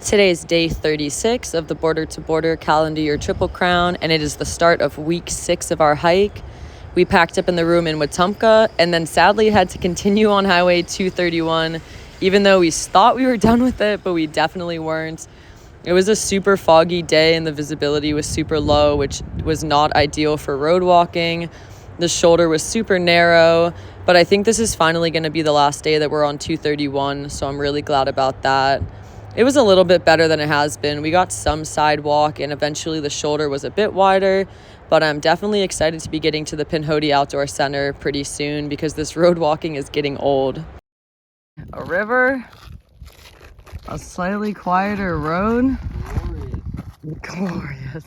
Today is day 36 of the Border to Border calendar year Triple Crown, and it is the start of week 6 of our hike. We packed up in the room in Wetumpka and then sadly had to continue on Highway 231, even though we thought we were done with it, but we definitely weren't. It was a super foggy day and the visibility was super low, which was not ideal for road walking. The shoulder was super narrow, but I think this is finally going to be the last day that we're on 231, so I'm really glad about that. It was a little bit better than it has been. We got some sidewalk and eventually the shoulder was a bit wider, but I'm definitely excited to be getting to the Pinhoti Outdoor Center pretty soon because this road walking is getting old. A river, a slightly quieter road. Glorious.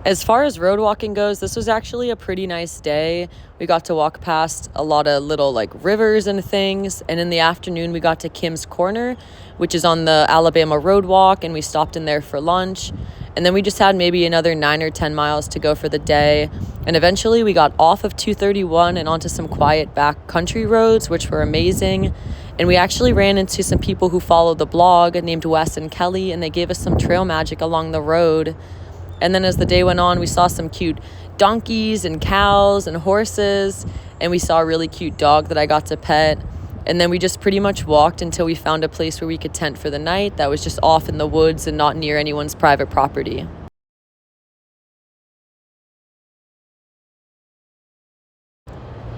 As far as road walking goes, this was actually a pretty nice day. We got to walk past a lot of little rivers and things. And in the afternoon, we got to Kim's Corner, which is on the Alabama road walk. And we stopped in there for lunch. And then we just had maybe another 9 or 10 miles to go for the day. And eventually we got off of 231 and onto some quiet back country roads, which were amazing. And we actually ran into some people who follow the blog named Wes and Kelly, and they gave us some trail magic along the road. And then as the day went on, we saw some cute donkeys and cows and horses, and we saw a really cute dog that I got to pet. And then we just pretty much walked until we found a place where we could tent for the night that was just off in the woods and not near anyone's private property.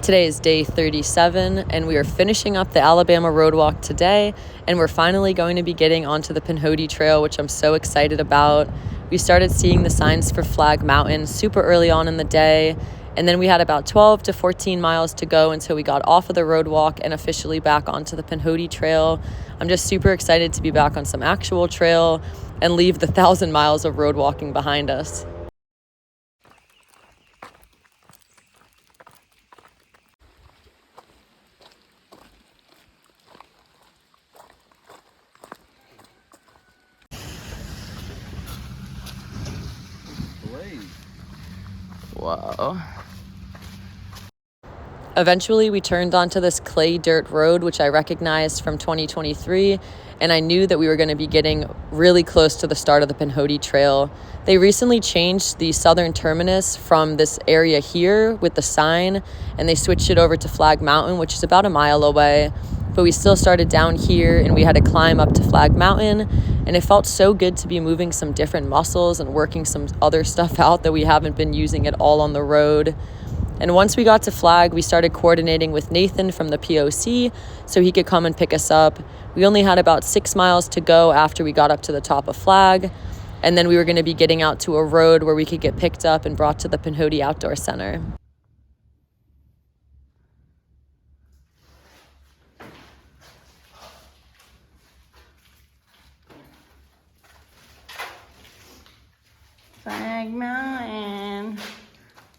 Today is day 37, and we are finishing up the Alabama road walk today, and we're finally going to be getting onto the Pinhoti Trail, which I'm so excited about. We started seeing the signs for Flag Mountain super early on in the day, and then we had about 12 to 14 miles to go until we got off of the road walk and officially back onto the Pinhoti Trail. I'm just super excited to be back on some actual trail and leave the 1,000 miles of road walking behind us. Whoa. Eventually, we turned onto this clay dirt road, which I recognized from 2023, and I knew that we were going to be getting really close to the start of the Pinhoti Trail. They recently changed the southern terminus from this area here with the sign, and they switched it over to Flag Mountain, which is about a mile away. But we still started down here, and we had to climb up to Flag Mountain, and it felt so good to be moving some different muscles and working some other stuff out that we haven't been using at all on the road. And once we got to Flag, we started coordinating with Nathan from the POC so he could come and pick us up. We only had about 6 miles to go after we got up to the top of Flag, and then we were going to be getting out to a road where we could get picked up and brought to the Pinhoti Outdoor Center. Flag Mountain.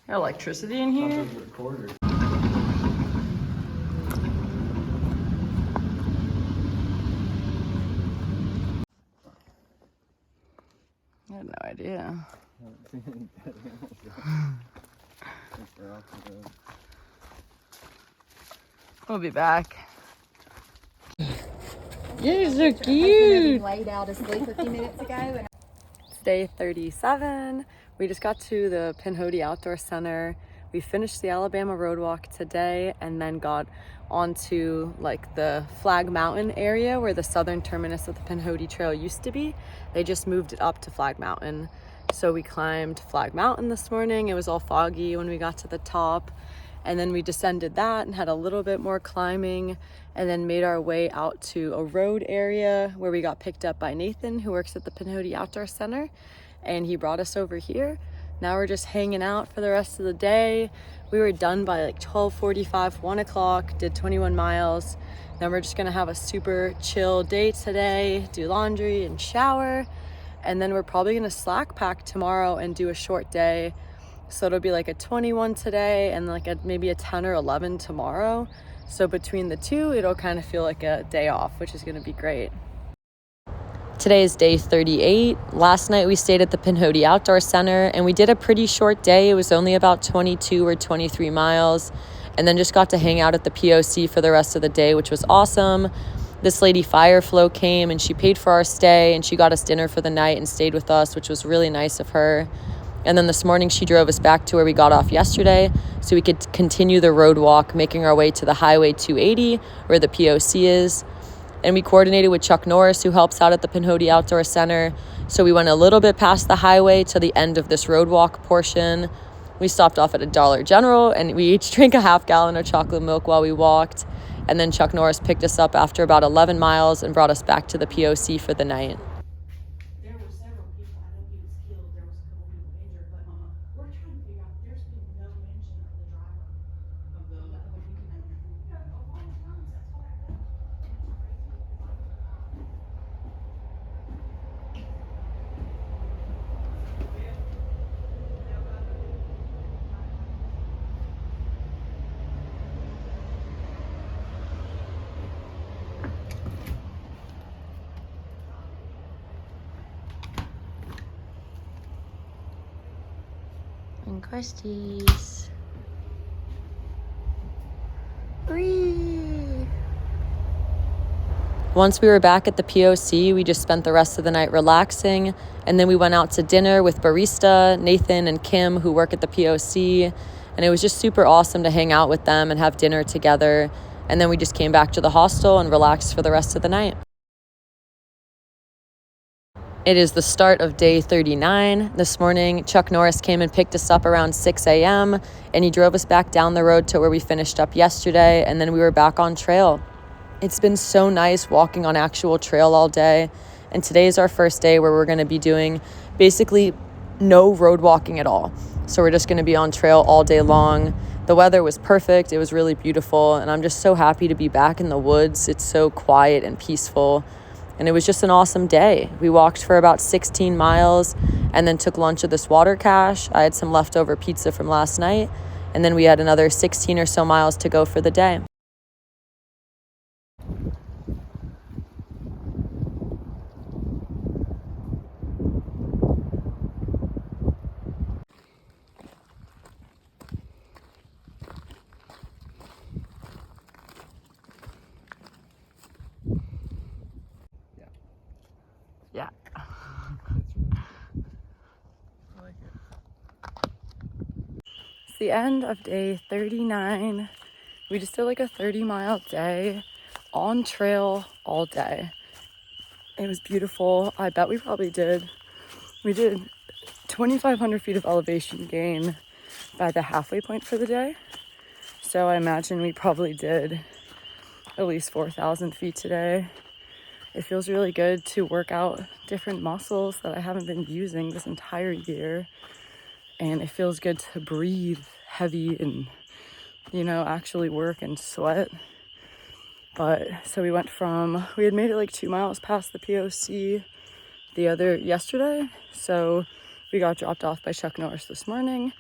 Got electricity in here? I had no idea. We'll be back. You're so cute. Laid out asleep a few minutes ago. It's day 37. We just got to the Pinhoti Outdoor Center. We finished the Alabama road walk today and then got onto the Flag Mountain area where the southern terminus of the Pinhoti Trail used to be. They just moved it up to Flag Mountain. So we climbed Flag Mountain this morning. It was all foggy when we got to the top. And then we descended that and had a little bit more climbing and then made our way out to a road area where we got picked up by Nathan, who works at the Pinhoti Outdoor Center, and he brought us over here. Now we're just hanging out for the rest of the day. We were done by 12:45, 1 o'clock, did 21 miles. Then we're just gonna have a super chill day today, do laundry and shower, and then we're probably gonna slack pack tomorrow and do a short day. So it'll be a 21 today and maybe a 10 or 11 tomorrow. So between the two, it'll kind of feel like a day off, which is gonna be great. Today is day 38. Last night we stayed at the Pinhoti Outdoor Center and we did a pretty short day. It was only about 22 or 23 miles, and then just got to hang out at the POC for the rest of the day, which was awesome. This lady Fireflow came and she paid for our stay and she got us dinner for the night and stayed with us, which was really nice of her. And then this morning she drove us back to where we got off yesterday so we could continue the road walk, making our way to the Highway 280 where the POC is. And we coordinated with Chuck Norris, who helps out at the Pinhoti Outdoor Center. So we went a little bit past the highway to the end of this road walk portion. We stopped off at a Dollar General and we each drank a half gallon of chocolate milk while we walked. And then Chuck Norris picked us up after about 11 miles and brought us back to the POC for the night. There were several people. I know he was killed. There was a couple people injured, but we're trying to figure out. There's been no mention of the driver of the. A lot of times that's what I got. It's crazy because And crusties. Whee! Once we were back at the POC, we just spent the rest of the night relaxing, and then we went out to dinner with barista Nathan and Kim, who work at the POC, and it was just super awesome to hang out with them and have dinner together. And then we just came back to the hostel and relaxed for the rest of the night. It is the start of day 39. This morning, Chuck Norris came and picked us up around 6 a.m. and he drove us back down the road to where we finished up yesterday, and then we were back on trail. It's been so nice walking on actual trail all day, and today is our first day where we're going to be doing basically no road walking at all. So we're just going to be on trail all day long. The weather was perfect. It was really beautiful, and I'm just so happy to be back in the woods. It's so quiet and peaceful. And it was just an awesome day. We walked for about 16 miles and then took lunch at this water cache. I had some leftover pizza from last night. And then we had another 16 or so miles to go for the day. Yeah. It's the end of day 39. We just did like a 30-mile day on trail all day. It was beautiful. I bet we did 2,500 feet of elevation gain by the halfway point for the day. So I imagine we probably did at least 4,000 feet today. It feels really good to work out different muscles that I haven't been using this entire year. And it feels good to breathe heavy and, actually work and sweat. But so we had made it like 2 miles past the POC yesterday. So we got dropped off by Chuck Norris this morning.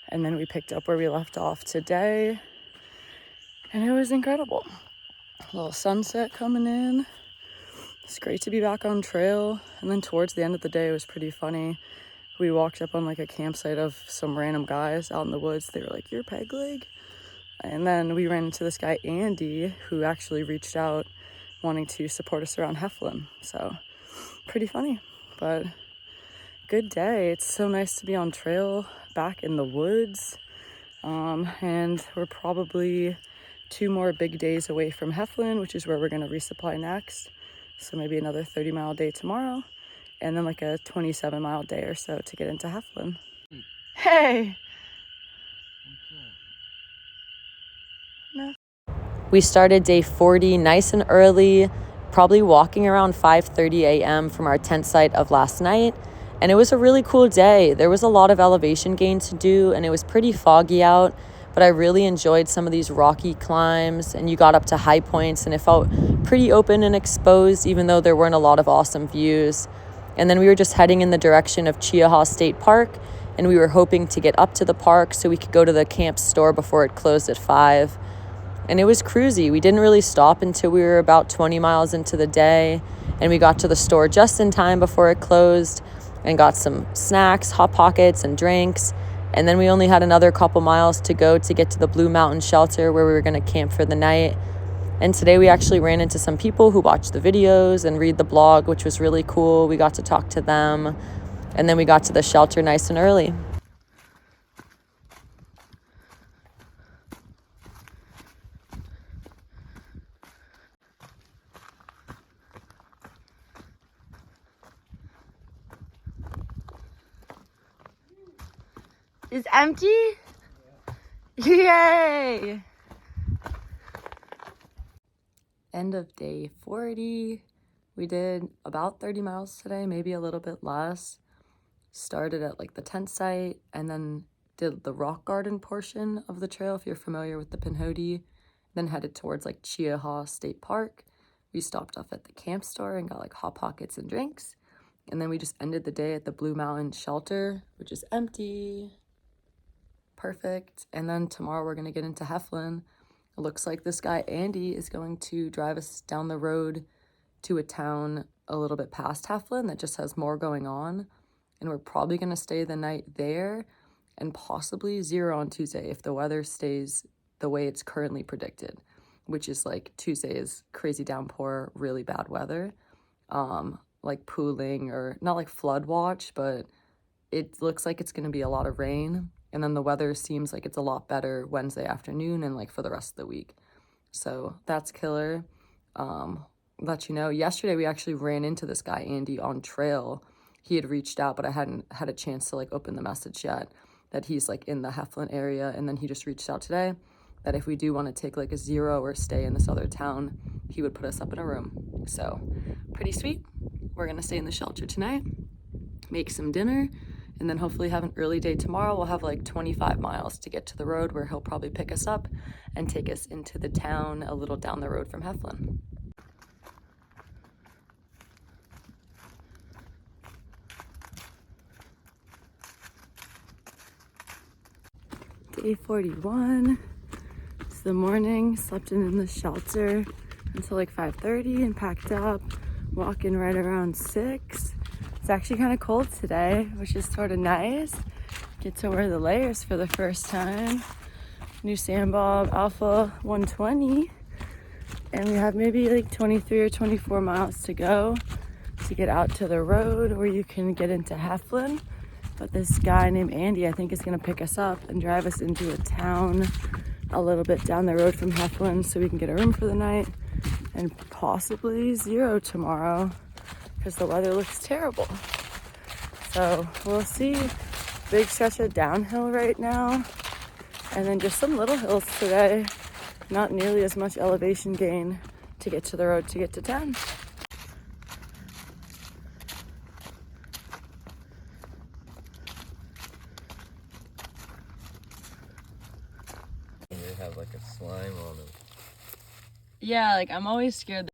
And then we picked up where we left off today. And it was incredible. A little sunset coming in. It's great to be back on trail. And then towards the end of the day, it was pretty funny. We walked up on like a campsite of some random guys out in the woods. They were like, "You're Peg Leg?" And then we ran into this guy, Andy, who actually reached out wanting to support us around Heflin. So pretty funny, but good day. It's so nice to be on trail back in the woods. And we're probably 2 more big days away from Heflin, which is where we're going to resupply next. So maybe another 30-mile day tomorrow, and then like a 27-mile day or so to get into Heflin. Hey! No. We started day 40 nice and early, probably walking around 5:30 a.m. from our tent site of last night. And it was a really cool day. There was a lot of elevation gain to do, and it was pretty foggy out. But I really enjoyed some of these rocky climbs, and you got up to high points, and it felt pretty open and exposed, even though there weren't a lot of awesome views. And then we were just heading in the direction of Cheaha State Park, and we were hoping to get up to the park so we could go to the camp store before it closed at 5. and it was cruisy. We didn't really stop until we were about 20 miles into the day, and we got to the store just in time before it closed and got some snacks, Hot Pockets, and drinks. And then we only had another couple miles to go to get to the Blue Mountain shelter where we were going to camp for the night. And today we actually ran into some people who watch the videos and read the blog, which was really cool. We got to talk to them, and then we got to the shelter nice and early. It's empty? Yay! End of day 40. We did about 30 miles today, maybe a little bit less. Started at like the tent site and then did the rock garden portion of the trail, if you're familiar with the Pinhoti. Then headed towards like Cheaha State Park. We stopped off at the camp store and got like Hot Pockets and drinks. And then we just ended the day at the Blue Mountain shelter, which is empty. Perfect. And then tomorrow we're going to get into Heflin. It looks like this guy Andy is going to drive us down the road to a town a little bit past Heflin that just has more going on. And we're probably going to stay the night there and possibly zero on Tuesday if the weather stays the way it's currently predicted, which is like Tuesday is crazy downpour, really bad weather, like pooling, or not like flood watch, but it looks like it's going to be a lot of rain. And then the weather seems like it's a lot better Wednesday afternoon and like for the rest of the week. So that's killer. Let you know, yesterday we actually ran into this guy, Andy, on trail. He had reached out, but I hadn't had a chance to like open the message yet, that he's like in the Heflin area. And then he just reached out today that if we do want to take like a zero or stay in this other town, he would put us up in a room. So pretty sweet. We're going to stay in the shelter tonight, make some dinner, and then hopefully have an early day tomorrow. We'll have like 25 miles to get to the road where he'll probably pick us up and take us into the town a little down the road from Heflin. Day 41. It's the morning. Slept in the shelter until like 5:30 and packed up. Walking right around 6. It's actually kind of cold today, which is sort of nice. Get to wear the layers for the first time. New Sandbob Alpha 120. And we have maybe like 23 or 24 miles to go to get out to the road where you can get into Heflin. But this guy named Andy, I think, is going to pick us up and drive us into a town a little bit down the road from Heflin so we can get a room for the night and possibly zero tomorrow, because the weather looks terrible. So we'll see. Big stretch of downhill right now, and then just some little hills today. Not nearly as much elevation gain to get to the road to get to town. They have like a slime on them. Yeah, like I'm always scared.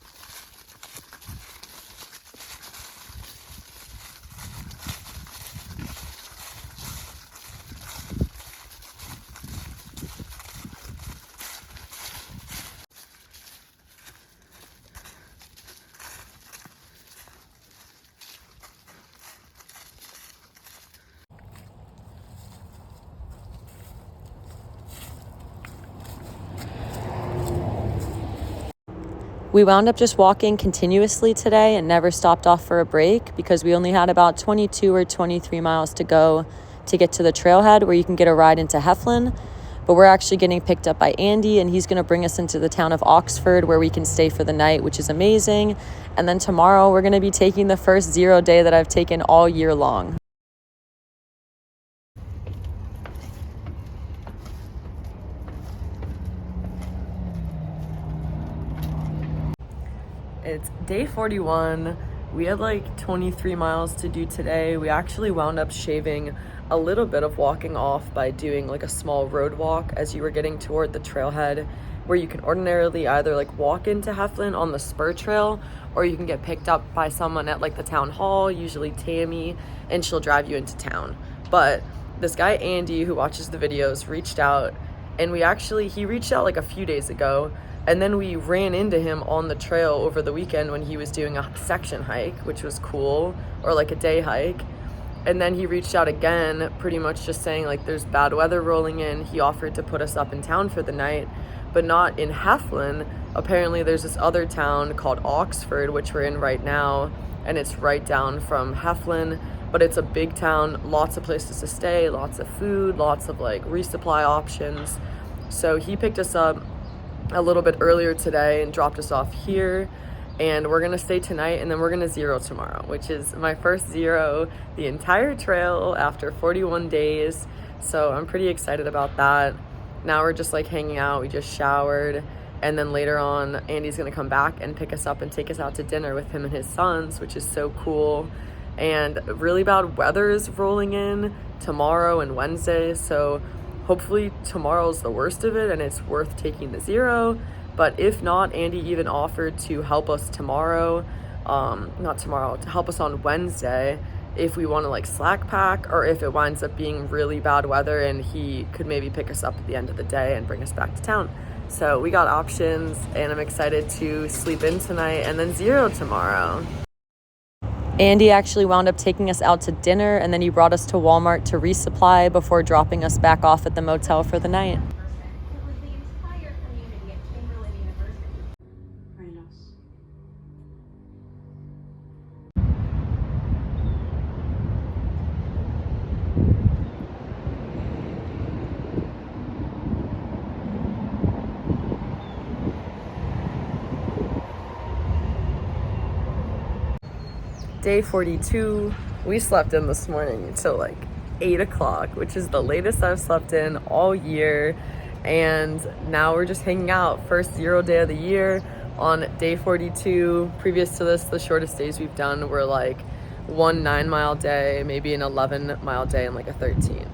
We wound up just walking continuously today and never stopped off for a break because we only had about 22 or 23 miles to go to get to the trailhead where you can get a ride into Heflin. But we're actually getting picked up by Andy, and he's going to bring us into the town of Oxford where we can stay for the night, which is amazing. And then tomorrow we're going to be taking the first zero day that I've taken all year long. It's day 41. We had like 23 miles to do today. We actually wound up shaving a little bit of walking off by doing like a small road walk as you were getting toward the trailhead, where you can ordinarily either like walk into Heflin on the spur trail, or you can get picked up by someone at like the town hall, usually Tammy, and she'll drive you into town. But this guy Andy, who watches the videos, reached out And he reached out like a few days ago, and then we ran into him on the trail over the weekend when he was doing a section hike, which was cool, or like a day hike. And then he reached out again, pretty much just saying like there's bad weather rolling in. He offered to put us up in town for the night, but not in Heflin. Apparently there's this other town called Oxford, which we're in right now, and it's right down from Heflin, but it's a big town, lots of places to stay, lots of food, lots of like resupply options. So he picked us up a little bit earlier today and dropped us off here, and we're gonna stay tonight, and then we're gonna zero tomorrow, which is my first zero the entire trail after 41 days. So I'm pretty excited about that. Now we're just like hanging out. We just showered, and then later on Andy's gonna come back and pick us up and take us out to dinner with him and his sons, which is so cool. And really bad weather is rolling in tomorrow and Wednesday, so hopefully tomorrow's the worst of it and it's worth taking the zero. But if not, Andy even offered to help us tomorrow, to help us on Wednesday if we want to like slack pack, or if it winds up being really bad weather, and he could maybe pick us up at the end of the day and bring us back to town. So we got options, and I'm excited to sleep in tonight and then zero tomorrow. Andy actually wound up taking us out to dinner, and then he brought us to Walmart to resupply before dropping us back off at the motel for the night. It was the entire community at Chamberlain University. Very nice. Day 42, we slept in this morning until like 8 o'clock, which is the latest I've slept in all year. And now we're just hanging out. First zero day of the year on day 42. Previous to this, the shortest days we've done were like one 9-mile day, maybe an 11-mile day, and like a 13.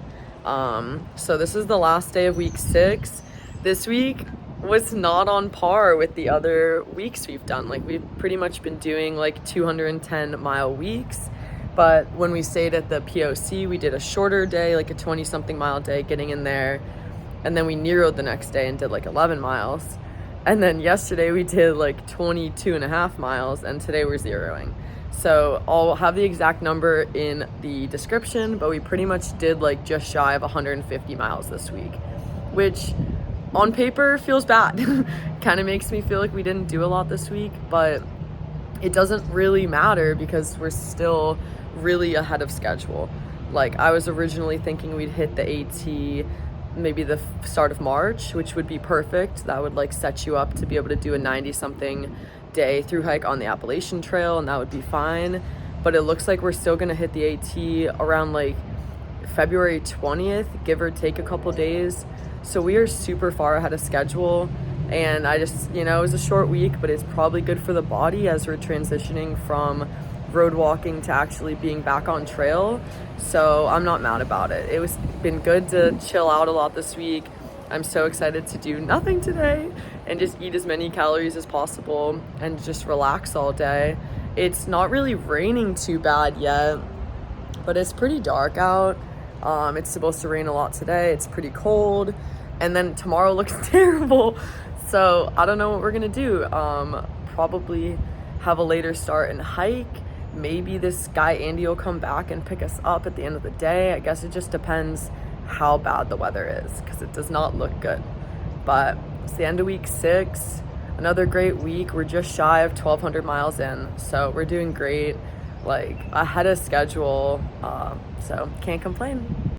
So this is the last day of week 6. This week was not on par with the other weeks we've done. Like, we've pretty much been doing like 210-mile weeks, but when we stayed at the POC, we did a shorter day, like a 20-something mile day, getting in there, and then we Nero'd the next day and did like 11 miles. And then yesterday we did like 22.5 miles, and today we're zeroing. So I'll have the exact number in the description, but we pretty much did like just shy of 150 miles this week, which on paper feels bad. Kind of makes me feel like we didn't do a lot this week, but it doesn't really matter because we're still really ahead of schedule. Like, I was originally thinking we'd hit the AT maybe the start of March, which would be perfect. That would like set you up to be able to do a 90-something day through hike on the Appalachian Trail, and that would be fine. But it looks like we're still gonna hit the AT around like February 20th, give or take a couple days. So we are super far ahead of schedule, and I just, it was a short week, but it's probably good for the body as we're transitioning from road walking to actually being back on trail. So I'm not mad about it. It was been good to chill out a lot this week. I'm so excited to do nothing today and just eat as many calories as possible and just relax all day. It's not really raining too bad yet, but it's pretty dark out. It's supposed to rain a lot today. It's pretty cold, and then tomorrow looks terrible. So I don't know what we're gonna do. Probably have a later start and hike. Maybe this guy Andy will come back and pick us up at the end of the day. I guess it just depends how bad the weather is, because it does not look good. But it's the end of week 6. Another great week. We're just shy of 1,200 miles in, so we're doing great, like ahead of schedule. So can't complain.